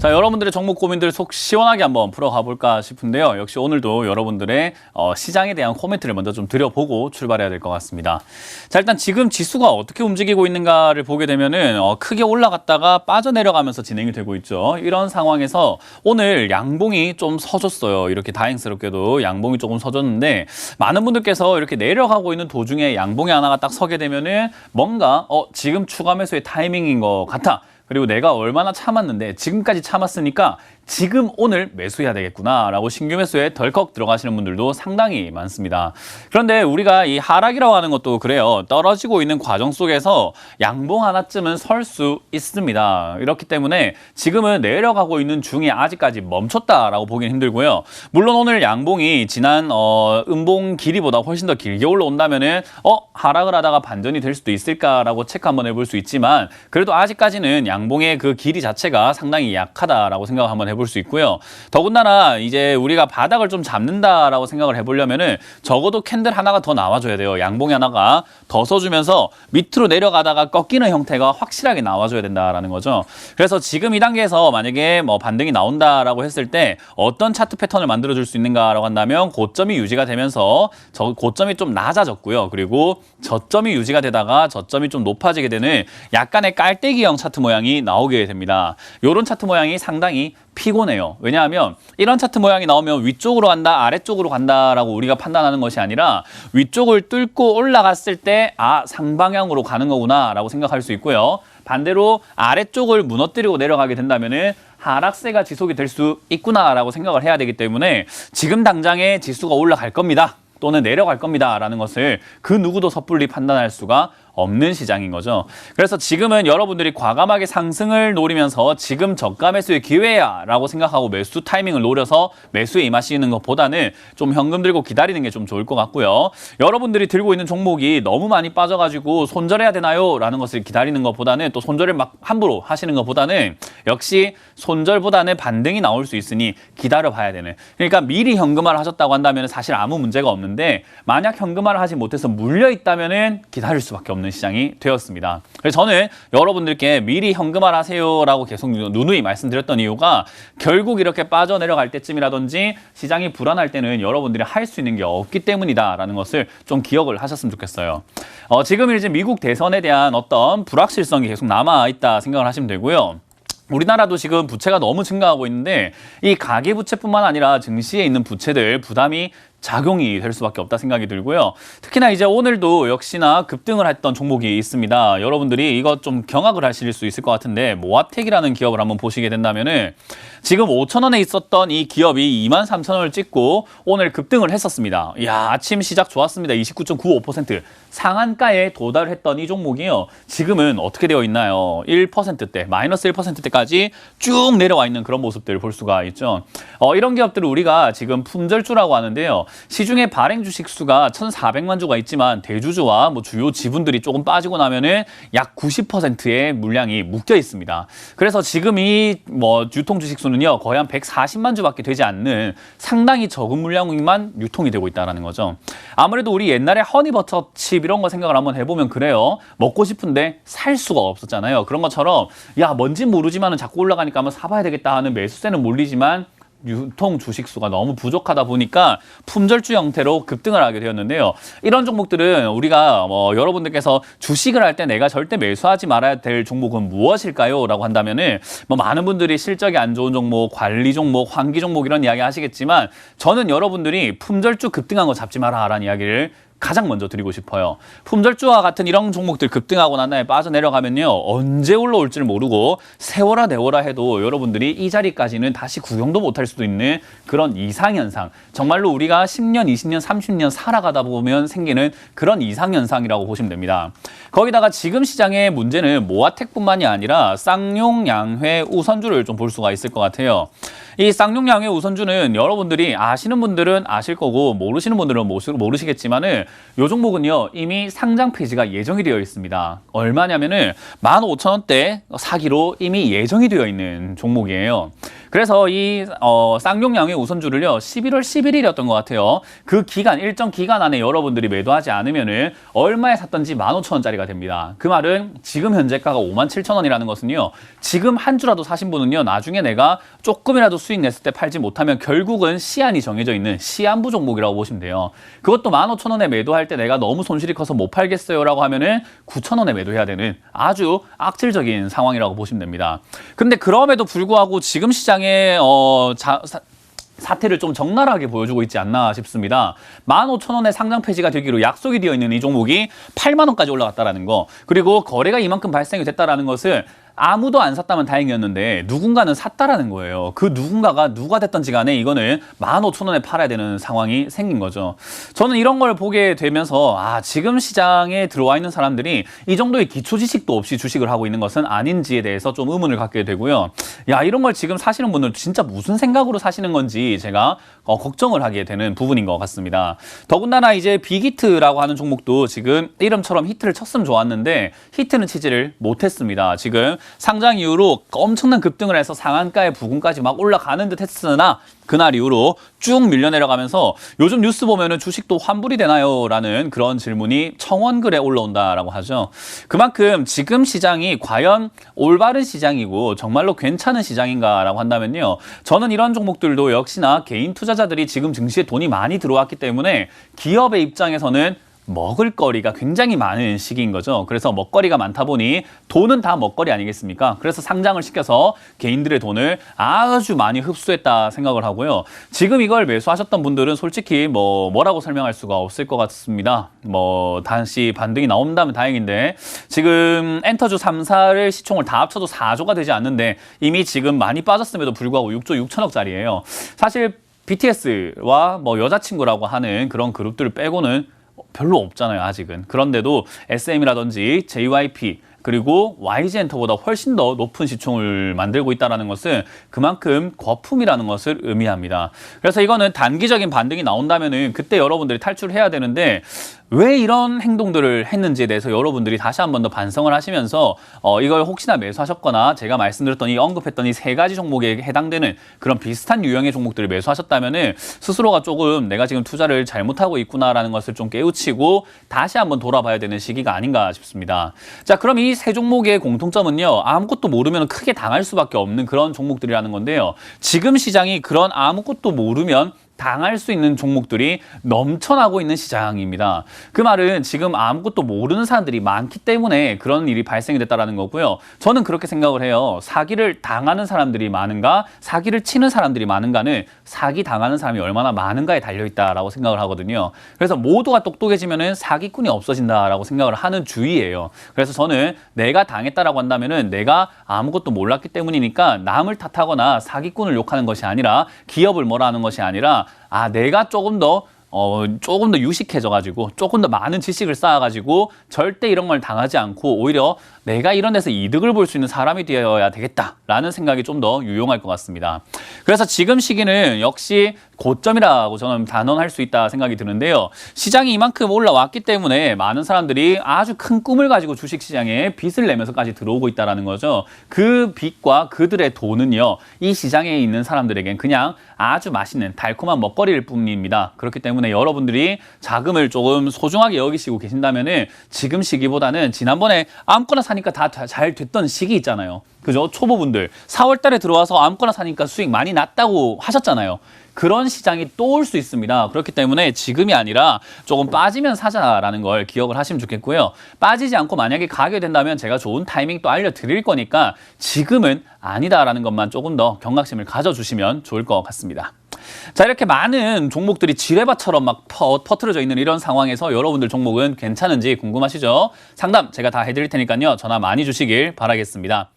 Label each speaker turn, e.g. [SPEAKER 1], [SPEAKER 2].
[SPEAKER 1] 자, 여러분들의 종목 고민들 속 시원하게 한번 풀어가 볼까 싶은데요. 역시 오늘도 여러분들의 시장에 대한 코멘트를 먼저 좀 드려보고 출발해야 될 것 같습니다. 자, 일단 지금 지수가 어떻게 움직이고 있는가를 보게 되면은 크게 올라갔다가 빠져내려가면서 진행이 되고 있죠. 이런 상황에서 오늘 양봉이 좀 서줬어요. 이렇게 다행스럽게도 양봉이 조금 서줬는데 많은 분들께서 이렇게 내려가고 있는 도중에 양봉이 하나가 딱 서게 되면은 뭔가 지금 추가 매수의 타이밍인 것 같아. 그리고 내가 얼마나 참았는데 지금까지 참았으니까 지금 오늘 매수해야 되겠구나라고 신규 매수에 덜컥 들어가시는 분들도 상당히 많습니다. 그런데 우리가 이 하락이라고 하는 것도 그래요. 떨어지고 있는 과정 속에서 양봉 하나쯤은 설 수 있습니다. 이렇기 때문에 지금은 내려가고 있는 중에 아직까지 멈췄다라고 보기는 힘들고요. 물론 오늘 양봉이 지난 음봉 길이보다 훨씬 더 길게 올라온다면은 하락을 하다가 반전이 될 수도 있을까라고 체크 한번 해볼 수 있지만 그래도 아직까지는 양봉의 그 길이 자체가 상당히 약하다라고 생각 한번 해볼 수 있고요. 더군다나 이제 우리가 바닥을 좀 잡는다라고 생각을 해보려면은 적어도 캔들 하나가 더 나와줘야 돼요. 양봉이 하나가 더 써주면서 밑으로 내려가다가 꺾이는 형태가 확실하게 나와줘야 된다라는 거죠. 그래서 지금 이 단계에서 만약에 반등이 나온다라고 했을 때 어떤 차트 패턴을 만들어줄 수 있는가라고 한다면 고점이 유지가 되면서 고점이 좀 낮아졌고요. 그리고 저점이 유지가 되다가 저점이 좀 높아지게 되는 약간의 깔때기형 차트 모양이 나오게 됩니다. 이런 차트 모양이 상당히 피곤해요. 왜냐하면 이런 차트 모양이 나오면 위쪽으로 간다, 아래쪽으로 간다라고 우리가 판단하는 것이 아니라 위쪽을 뚫고 올라갔을 때 상방향으로 가는 거구나라고 생각할 수 있고요. 반대로 아래쪽을 무너뜨리고 내려가게 된다면은 하락세가 지속이 될 수 있구나라고 생각을 해야 되기 때문에 지금 당장에 지수가 올라갈 겁니다. 또는 내려갈 겁니다라는 것을 그 누구도 섣불리 판단할 수가 없는 시장인 거죠. 그래서 지금은 여러분들이 과감하게 상승을 노리면서 지금 저가 매수의 기회야라고 생각하고 매수 타이밍을 노려서 매수에 임하시는 것보다는 좀 현금 들고 기다리는 게 좀 좋을 것 같고요. 여러분들이 들고 있는 종목이 너무 많이 빠져가지고 손절해야 되나요? 라는 것을 기다리는 것보다는 또 손절을 막 함부로 하시는 것보다는 역시 손절보다는 반등이 나올 수 있으니 기다려봐야 되는. 그러니까 미리 현금화를 하셨다고 한다면 사실 아무 문제가 없는데 만약 현금화를 하지 못해서 물려있다면 기다릴 수밖에 없는 시장이 되었습니다. 그래서 저는 여러분들께 미리 현금화를 하세요라고 계속 누누이 말씀드렸던 이유가 결국 이렇게 빠져내려갈 때쯤이라든지 시장이 불안할 때는 여러분들이 할 수 있는 게 없기 때문이다라는 것을 좀 기억을 하셨으면 좋겠어요. 지금 이제 미국 대선에 대한 어떤 불확실성이 계속 남아있다 생각을 하시면 되고요. 우리나라도 지금 부채가 너무 증가하고 있는데 이 가계부채뿐만 아니라 증시에 있는 부채들 부담이 작용이 될 수밖에 없다 생각이 들고요. 특히나 이제 오늘도 역시나 급등을 했던 종목이 있습니다. 여러분들이 이거 좀 경악을 하실 수 있을 것 같은데 모아텍이라는 기업을 한번 보시게 된다면은 지금 5,000원에 있었던 이 기업이 23,000원을 찍고 오늘 급등을 했었습니다. 이야, 아침 시작 좋았습니다. 29.95% 상한가에 도달했던 이 종목이요. 지금은 어떻게 되어 있나요? 1%대, 마이너스 1%대까지 쭉 내려와 있는 그런 모습들을 볼 수가 있죠. 이런 기업들을 우리가 지금 품절주라고 하는데요. 시중에 발행 주식 수가 1,400만 주가 있지만 대주주와 주요 지분들이 조금 빠지고 나면은 약 90%의 물량이 묶여 있습니다. 그래서 지금 이 유통 주식 수는요 거의 한 140만 주밖에 되지 않는 상당히 적은 물량만 유통이 되고 있다는 거죠. 아무래도 우리 옛날에 허니버터칩 이런 거 생각을 한번 해보면 그래요. 먹고 싶은데 살 수가 없었잖아요. 그런 것처럼 뭔진 모르지만은 자꾸 올라가니까 한번 사봐야 되겠다 하는 매수세는 몰리지만 유통 주식수가 너무 부족하다 보니까 품절주 형태로 급등을 하게 되었는데요. 이런 종목들은 우리가 여러분들께서 주식을 할 때 내가 절대 매수하지 말아야 될 종목은 무엇일까요? 라고 한다면은 많은 분들이 실적이 안 좋은 종목, 관리 종목, 환기 종목 이런 이야기 하시겠지만 저는 여러분들이 품절주 급등한 거 잡지 마라 라는 이야기를 가장 먼저 드리고 싶어요. 품절주와 같은 이런 종목들 급등하고 난 다음에 빠져내려가면요. 언제 올라올지를 모르고 세워라 내워라 해도 여러분들이 이 자리까지는 다시 구경도 못할 수도 있는 그런 이상현상. 정말로 우리가 10년, 20년, 30년 살아가다 보면 생기는 그런 이상현상이라고 보시면 됩니다. 거기다가 지금 시장의 문제는 모아텍뿐만이 아니라 쌍용, 양회, 우선주를 좀 볼 수가 있을 것 같아요. 이 쌍용, 양회, 우선주는 여러분들이 아시는 분들은 아실 거고 모르시는 분들은 모르시겠지만은 이 종목은요 이미 상장 폐지가 예정이 되어 있습니다. 얼마냐면은 15,000원대 사기로 이미 예정이 되어 있는 종목이에요. 그래서 이 쌍용양의 우선주를요 11월 11일이었던 것 같아요. 그 기간 일정 기간 안에 여러분들이 매도하지 않으면은 얼마에 샀던지 15,000원짜리가 됩니다. 그 말은 지금 현재가가 57,000원이라는 것은요. 지금 한 주라도 사신 분은요. 나중에 내가 조금이라도 수익 냈을 때 팔지 못하면 결국은 시한이 정해져 있는 시한부 종목이라고 보시면 돼요. 그것도 15,000원에 매도할 때 내가 너무 손실이 커서 못 팔겠어요라고 하면은 9,000원에 매도해야 되는 아주 악질적인 상황이라고 보시면 됩니다. 근데 그럼에도 불구하고 지금 시장에 사태를 좀 적나라하게 보여주고 있지 않나 싶습니다. 15,000원에 상장 폐지가 되기로 약속이 되어 있는 이 종목이 8만 원까지 올라갔다라는 거, 그리고 거래가 이만큼 발생이 됐다라는 것을 아무도 안 샀다면 다행이었는데 누군가는 샀다라는 거예요. 그 누군가가 누가 됐던지 간에 이거는 15,000원에 팔아야 되는 상황이 생긴 거죠. 저는 이런 걸 보게 되면서 지금 시장에 들어와 있는 사람들이 이 정도의 기초 지식도 없이 주식을 하고 있는 것은 아닌지에 대해서 좀 의문을 갖게 되고요. 이런 걸 지금 사시는 분들 진짜 무슨 생각으로 사시는 건지 제가 걱정을 하게 되는 부분인 것 같습니다. 더군다나 이제 빅히트라고 하는 종목도 지금 이름처럼 히트를 쳤으면 좋았는데 히트는 치지를 못했습니다. 지금 상장 이후로 엄청난 급등을 해서 상한가의 부근까지 막 올라가는 듯 했으나 그날 이후로 쭉 밀려 내려가면서 요즘 뉴스 보면은 주식도 환불이 되나요? 라는 그런 질문이 청원글에 올라온다라고 하죠. 그만큼 지금 시장이 과연 올바른 시장이고 정말로 괜찮은 시장인가라고 한다면요. 저는 이런 종목들도 역시나 개인 투자자들이 지금 증시에 돈이 많이 들어왔기 때문에 기업의 입장에서는 먹을거리가 굉장히 많은 시기인 거죠. 그래서 먹거리가 많다 보니 돈은 다 먹거리 아니겠습니까? 그래서 상장을 시켜서 개인들의 돈을 아주 많이 흡수했다 생각을 하고요. 지금 이걸 매수하셨던 분들은 솔직히 뭐라고 설명할 수가 없을 것 같습니다. 다시 반등이 나온다면 다행인데 지금 엔터주 3사를 시총을 다 합쳐도 4조가 되지 않는데 이미 지금 많이 빠졌음에도 불구하고 6조 6천억짜리예요. 사실 BTS와 여자친구라고 하는 그런 그룹들을 빼고는 별로 없잖아요, 아직은. 그런데도 SM이라든지 JYP 그리고 YG엔터보다 훨씬 더 높은 시총을 만들고 있다는 것은 그만큼 거품이라는 것을 의미합니다. 그래서 이거는 단기적인 반등이 나온다면은 그때 여러분들이 탈출해야 되는데 왜 이런 행동들을 했는지에 대해서 여러분들이 다시 한 번 더 반성을 하시면서 이걸 혹시나 매수하셨거나 제가 말씀드렸던 언급했던 이 세 가지 종목에 해당되는 그런 비슷한 유형의 종목들을 매수하셨다면은 스스로가 조금 내가 지금 투자를 잘못하고 있구나라는 것을 좀 깨우치고 다시 한번 돌아봐야 되는 시기가 아닌가 싶습니다. 자, 그럼 이 세 종목의 공통점은요. 아무것도 모르면 크게 당할 수밖에 없는 그런 종목들이라는 건데요. 지금 시장이 그런 아무것도 모르면 당할 수 있는 종목들이 넘쳐나고 있는 시장입니다. 그 말은 지금 아무것도 모르는 사람들이 많기 때문에 그런 일이 발생이 됐다는 거고요. 저는 그렇게 생각을 해요. 사기를 당하는 사람들이 많은가, 사기를 치는 사람들이 많은가는 사기 당하는 사람이 얼마나 많은가에 달려있다라고 생각을 하거든요. 그래서 모두가 똑똑해지면은 사기꾼이 없어진다라고 생각을 하는 주의예요. 그래서 저는 내가 당했다라고 한다면은 내가 아무것도 몰랐기 때문이니까 남을 탓하거나 사기꾼을 욕하는 것이 아니라 기업을 뭐라 하는 것이 아니라 내가 조금 더 유식해져가지고 조금 더 많은 지식을 쌓아가지고 절대 이런 걸 당하지 않고 오히려 내가 이런 데서 이득을 볼 수 있는 사람이 되어야 되겠다라는 생각이 좀 더 유용할 것 같습니다. 그래서 지금 시기는 역시 고점이라고 저는 단언할 수 있다 생각이 드는데요. 시장이 이만큼 올라왔기 때문에 많은 사람들이 아주 큰 꿈을 가지고 주식시장에 빚을 내면서까지 들어오고 있다는 거죠. 그 빚과 그들의 돈은요. 이 시장에 있는 사람들에겐 그냥 아주 맛있는 달콤한 먹거리일 뿐입니다. 그렇기 때문에 여러분들이 자금을 조금 소중하게 여기시고 계신다면 지금 시기보다는 지난번에 아무거나 사니까 다 잘 됐던 시기 있잖아요. 그죠? 초보분들 4월 달에 들어와서 아무거나 사니까 수익 많이 났다고 하셨잖아요. 그런 시장이 또 올 수 있습니다. 그렇기 때문에 지금이 아니라 조금 빠지면 사자라는 걸 기억을 하시면 좋겠고요. 빠지지 않고 만약에 가게 된다면 제가 좋은 타이밍 또 알려드릴 거니까 지금은 아니다라는 것만 조금 더 경각심을 가져주시면 좋을 것 같습니다. 자, 이렇게 많은 종목들이 지뢰밭처럼 막 퍼트려져 있는 이런 상황에서 여러분들 종목은 괜찮은지 궁금하시죠? 상담 제가 다 해드릴 테니까요. 전화 많이 주시길 바라겠습니다.